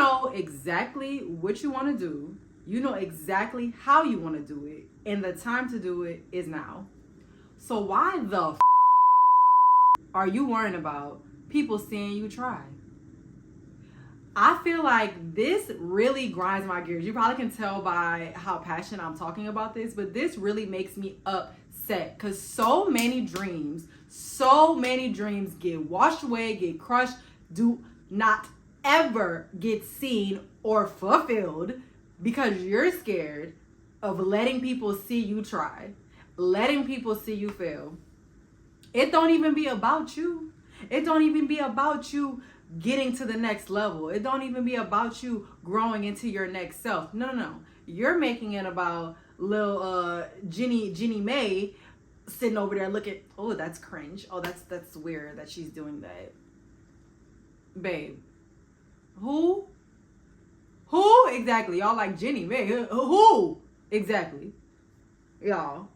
know exactly what you want to do. You know exactly how you want to do it. And the time to do it is now. So why the are you worrying about people seeing you try? I feel like this really grinds my gears. You probably can tell by how passionate I'm talking about this, but this really makes me upset because so many dreams get washed away, get crushed, do not ever get seen or fulfilled because you're scared of letting people see you try, letting people see you fail. It don't even be about you. It don't even be about you getting to the next level. It don't even be about you growing into your next self. No. You're making it about little Jenny May sitting over there looking, oh, that's cringe. Oh, that's weird that she's doing that. Babe. Who exactly? Y'all like Jenny May. Who exactly? Y'all.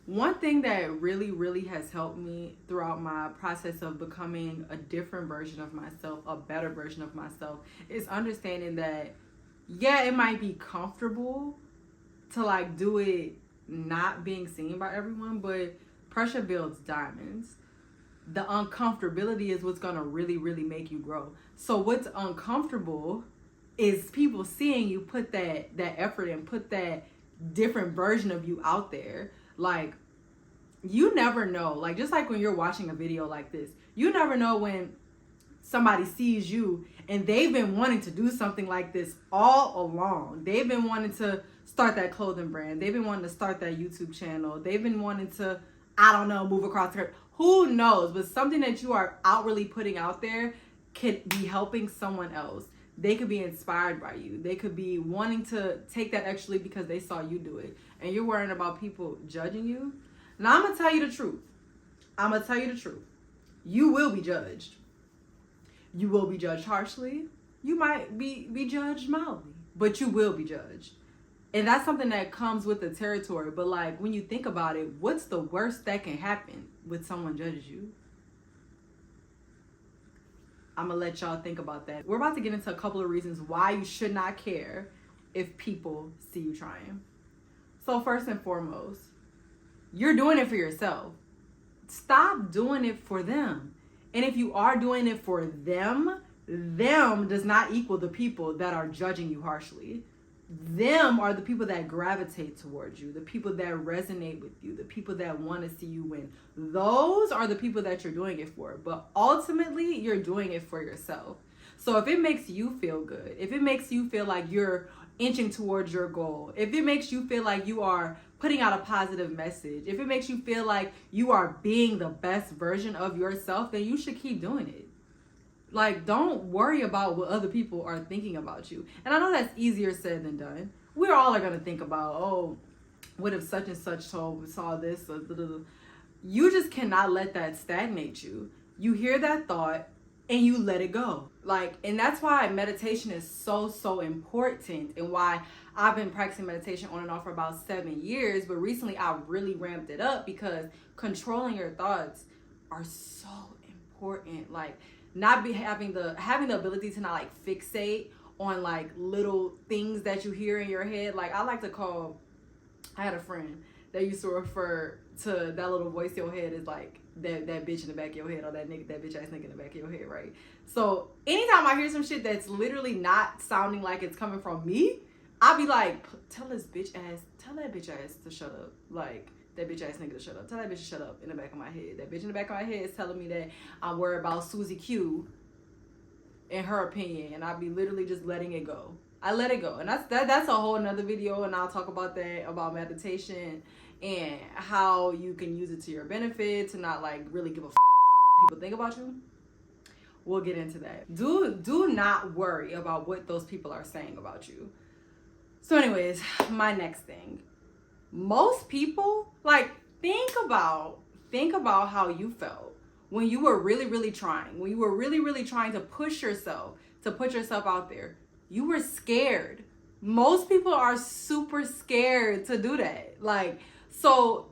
One thing that really has helped me throughout my process of becoming a different version of myself, a better version of myself, is understanding that, yeah, it might be comfortable to like do it not being seen by everyone, but pressure builds diamonds. The uncomfortability is what's gonna really make you grow. So what's uncomfortable is people seeing you put that effort and put that different version of you out there. Like, you never know. Like, just like when you're watching a video like this, you never know when somebody sees you and they've been wanting to do something like this all along. They've been wanting to start that clothing brand. They've been wanting to start that YouTube channel. They've been wanting to, I don't know, move across the earth. Who knows? But something that you are outwardly putting out there could be helping someone else. They could be inspired by you. They could be wanting to take that extra leap because they saw you do it. And you're worrying about people judging you. Now, I'm going to tell you the truth. You will be judged. You will be judged harshly. You might be judged mildly, but you will be judged. And that's something that comes with the territory. But like, when you think about it, what's the worst that can happen when someone judges you? I'm going to let y'all think about that. We're about to get into a couple of reasons why you should not care if people see you trying. So first and foremost, you're doing it for yourself. Stop doing it for them. And if you are doing it for them does not equal the people that are judging you harshly. Them are the people that gravitate towards you, the people that resonate with you, the people that want to see you win. Those are the people that you're doing it for. But ultimately, you're doing it for yourself. So if it makes you feel good, if it makes you feel like you're inching towards your goal, if it makes you feel like you are putting out a positive message, if it makes you feel like you are being the best version of yourself, then you should keep doing it. Like, don't worry about what other people are thinking about you. And I know that's easier said than done. We all are going to think about, oh, what if such and such saw this? You just cannot let that stagnate you. You hear that thought and you let it go. Like, and that's why meditation is so important, and why I've been practicing meditation on and off for about 7 years. But recently I really ramped it up because controlling your thoughts are so important. Like, not be having the ability to not like fixate on like little things that you hear in your head. Like, I had a friend that used to refer to that little voice in your head as like that bitch in the back of your head, or that bitch ass nigga in the back of your head, right? So anytime I hear some shit that's literally not sounding like it's coming from me, I'll be like, tell that bitch ass to shut up. Like, that bitch ass nigga to shut up. Tell that bitch to shut up in the back of my head. That bitch in the back of my head is telling me that I'm worried about Susie Q in her opinion, and I'll be literally just letting it go. I let it go. And that's a whole nother video, and I'll talk about that, about meditation and how you can use it to your benefit, to not like really give a people think about you. We'll get into that. Do not worry about what those people are saying about you. So anyways, my next thing. Most people, like, think about how you felt when you were really trying, when you were really trying to push yourself, to put yourself out there. You were scared. Most people are super scared to do that. Like, so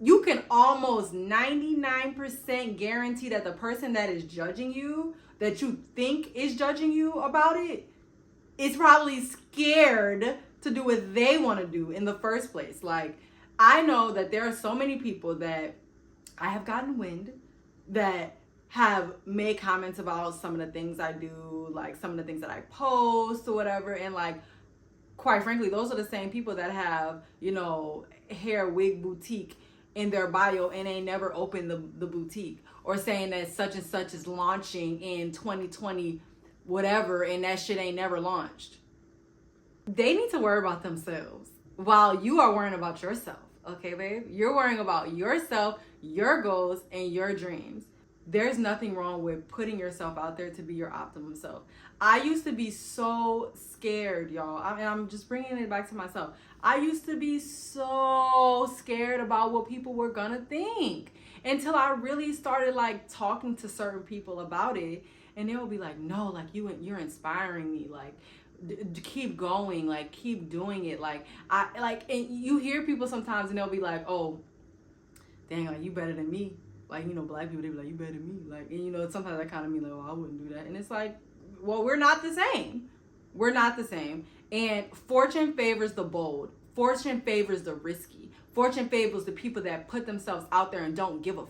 you can almost 99% guarantee that the person that is judging you that you think is judging you about it is probably scared to do what they want to do in the first place. Like, I know that there are so many people that I have gotten wind that have made comments about some of the things I do, like some of the things that I post or whatever. And like, quite frankly, those are the same people that have, you know, hair wig boutique in their bio and ain't never opened the boutique, or saying that such and such is launching in 2020 whatever and that shit ain't never launched. They need to worry about themselves while you are worrying about yourself. Okay, babe? You're worrying about yourself, your goals, and your dreams. There's nothing wrong with putting yourself out there to be your optimum self. I used to be so scared, y'all. I'm just bringing it back to myself. I used to be so scared about what people were gonna think until I really started like talking to certain people about it, and they will be like, "No, like you're inspiring me. Like, keep going. Like, keep doing it. Like, and you hear people sometimes, and they'll be like, "Oh, dang, like you better than me." Like, you know, black people, they be like, "You better than me." Like, and you know, sometimes I kind of mean like, "Oh, I wouldn't do that." And it's like, well, we're not the same. We're not the same. And fortune favors the bold. Fortune favors the risky. Fortune favors the people that put themselves out there and don't give a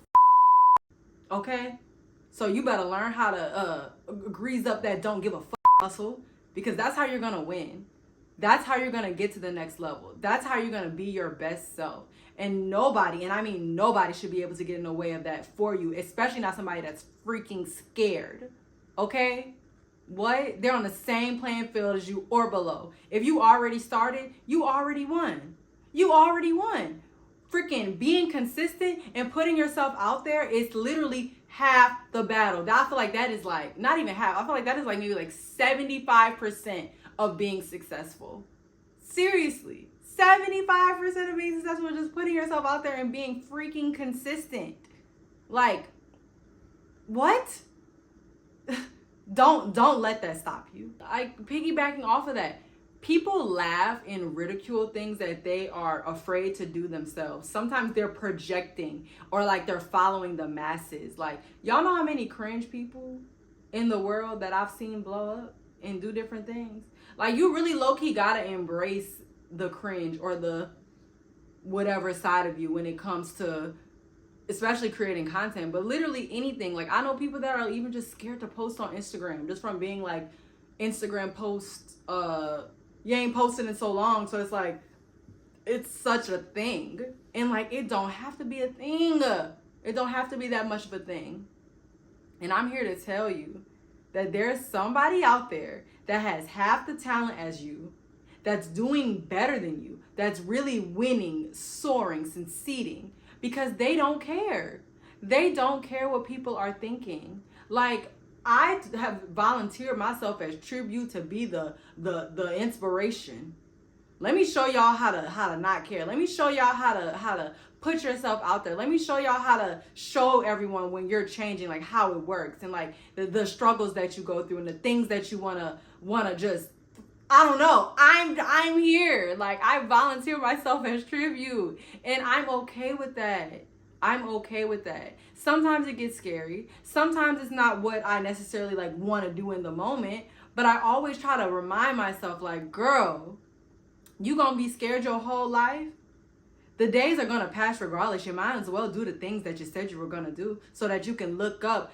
okay? So you better learn how to grease up that don't give a hustle, because that's how you're gonna win. That's how you're gonna get to the next level. That's how you're gonna be your best self. And nobody, and I mean nobody, should be able to get in the way of that for you, especially not somebody that's freaking scared. Okay? What? They're on the same playing field as you or below. If you already started, you already won. You already won. Freaking being consistent and putting yourself out there is literally half the battle. I feel like that is like, not even half. I feel like that is like maybe like 75% of being successful. Seriously. 75% of being successful is just putting yourself out there and being freaking consistent. Like, what? Don't let that stop you. Like, piggybacking off of that, people laugh and ridicule things that they are afraid to do themselves. Sometimes they're projecting, or like they're following the masses. Like, y'all know how many cringe people in the world that I've seen blow up and do different things? Like, you really low-key gotta embrace the cringe or the whatever side of you when it comes to especially creating content, but literally anything. Like, I know people that are even just scared to post on Instagram just from being like, Instagram posts, you ain't posted in so long, so it's like, it's such a thing. And like, it don't have to be a thing. It don't have to be that much of a thing. And I'm here to tell you that there's somebody out there that has half the talent as you, that's doing better than you, that's really winning, soaring, succeeding, because they don't care. They don't care what people are thinking. Like, I have volunteered myself as tribute to be the inspiration. Let me show y'all how to not care. Let me show y'all how to put yourself out there. Let me show y'all how to show everyone when you're changing, like how it works, and like the struggles that you go through and the things that you wanna just, I don't know. I'm here. Like, I volunteer myself as tribute, and I'm okay with that. I'm okay with that. Sometimes it gets scary. Sometimes it's not what I necessarily like want to do in the moment, but I always try to remind myself, like, girl, you gonna be scared your whole life? The days are gonna pass regardless. You might as well do the things that you said you were gonna do so that you can look up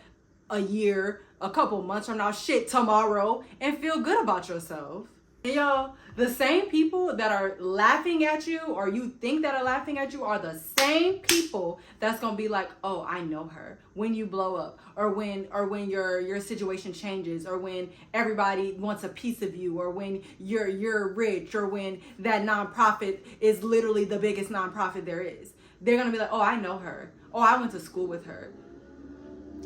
a year, a couple months from now, shit, tomorrow, and feel good about yourself. And y'all, the same people that are laughing at you, or you think that are laughing at you, are the same people that's gonna be like, "Oh, I know her," when you blow up, or when your situation changes, or when everybody wants a piece of you, or when you're rich, or when that nonprofit is literally the biggest nonprofit there is. They're gonna be like, "Oh, I know her. Oh, I went to school with her."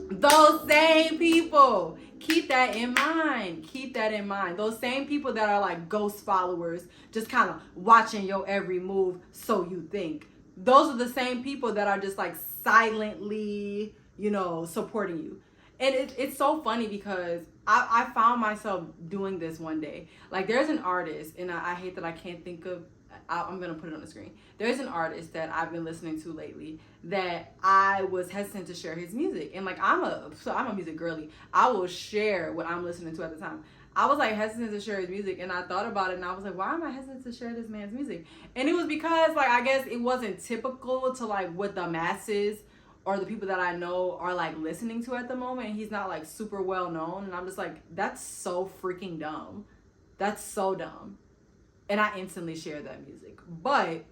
Those same people, keep that in mind. Keep that in mind. Those same people that are like ghost followers, just kind of watching your every move, so you think. Those are the same people that are just like silently, you know, supporting you. And it's so funny because I found myself doing this one day. Like, there's an artist, and I hate that I can't think of, I'm gonna put it on the screen. There's an artist that I've been listening to lately that I was hesitant to share his music, and like I'm a music girly. I will share what I'm listening to at the time. I was like hesitant to share his music, and I thought about it, and I was like, why am I hesitant to share this man's music? And it was because like I guess it wasn't typical to like what the masses or the people that I know are like listening to at the moment. He's not like super well known, and I'm just like, that's so freaking dumb. That's so dumb. And I instantly share that music. But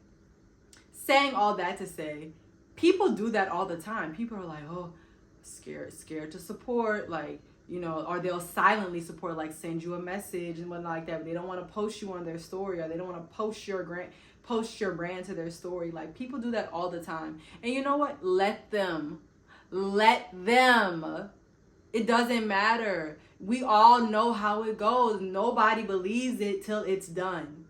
saying all that to say, people do that all the time. People are like, oh, scared to support, like, you know, or they'll silently support, like send you a message and whatnot like that. But they don't want to post you on their story, or they don't want to post your brand to their story. Like, people do that all the time. And you know what? Let them. It doesn't matter. We all know how it goes. Nobody believes it till it's done.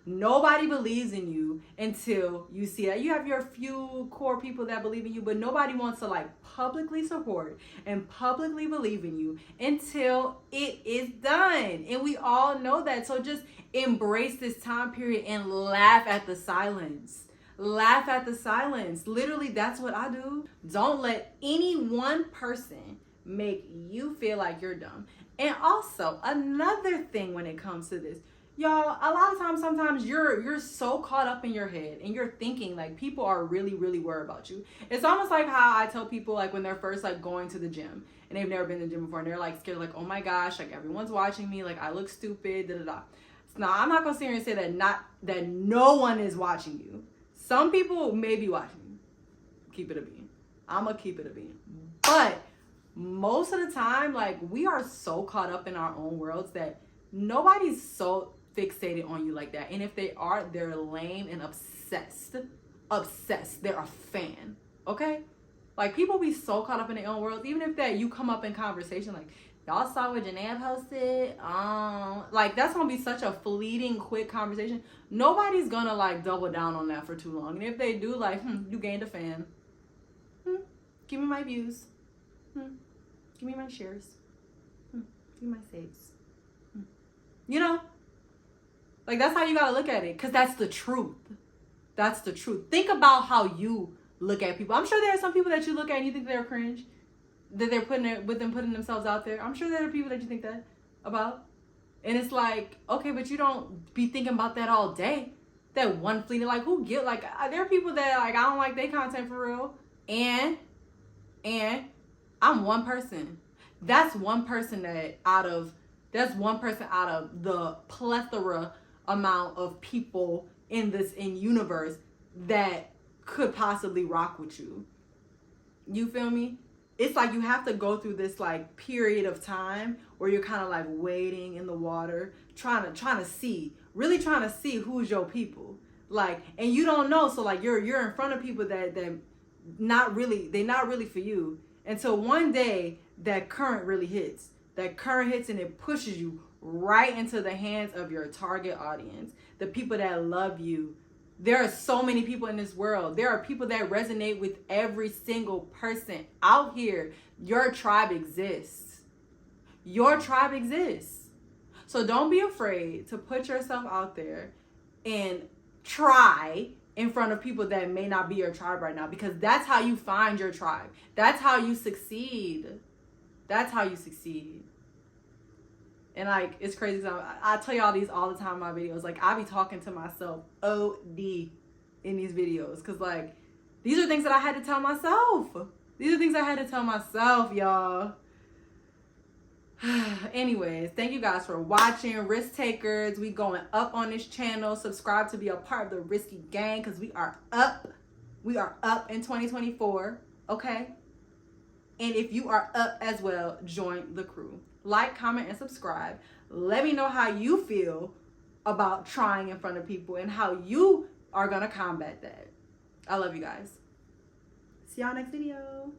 Nobody believes in you until you see that. You have your few core people that believe in you, but nobody wants to like publicly support and publicly believe in you until it is done. And we all know that. So just embrace this time period and laugh at the silence. Laugh at the silence. Literally, that's what I do. Don't let any one person make you feel like you're dumb. And also, another thing when it comes to this, y'all, a lot of times, sometimes you're so caught up in your head and you're thinking like people are really, really worried about you. It's almost like how I tell people like when they're first like going to the gym and they've never been to the gym before and they're like scared, like, oh my gosh, like everyone's watching me, like I look stupid, da da da. Now, I'm not gonna sit here and say that no one is watching you. Some people may be watching you. Keep it a bean. I'm gonna keep it a bean. But most of the time, like, we are so caught up in our own worlds that nobody's so fixated on you like that. And if they are, they're lame and obsessed. They're a fan. Okay? Like, people be so caught up in their own worlds. Even if that you come up in conversation like, y'all saw what Janae posted? Like, that's gonna be such a fleeting, quick conversation. Nobody's gonna like double down on that for too long. And if they do, like, you gained a fan. Give me my views. Give me my shares. Give me my saves. You know? Like, that's how you gotta look at it. Because that's the truth. That's the truth. Think about how you look at people. I'm sure there are some people that you look at and you think they're cringe. That they're putting themselves out there. I'm sure there are people that you think that about. And it's like, okay, but you don't be thinking about that all day. That one fleeting, like, who get, like, there are people that, like, I don't like their content for real. And I'm one person. That's one person out of the plethora amount of people in universe that could possibly rock with you. You feel me? It's like you have to go through this like period of time where you're kind of like wading in the water, trying to see who's your people. Like, and you don't know, so like you're in front of people that they're not really for you until one day that current really hits. That current hits and it pushes you right into the hands of your target audience, the people that love you. There are so many people in this world. There are people that resonate with every single person out here. Your tribe exists. Your tribe exists. So don't be afraid to put yourself out there and try in front of people that may not be your tribe right now, because that's how you find your tribe. That's how you succeed. That's how you succeed. And like, it's crazy. I tell y'all these all the time in my videos. Like, I be talking to myself OD in these videos. Cause like, these are things that I had to tell myself. These are things I had to tell myself, y'all. Anyways, thank you guys for watching. Risk takers, we going up on this channel. Subscribe to be a part of the Risky Gang, because we are up. We are up in 2024. Okay? And if you are up as well, join the crew. Like, comment, and subscribe. Let me know how you feel about trying in front of people and how you are going to combat that. I love you guys. See y'all next video.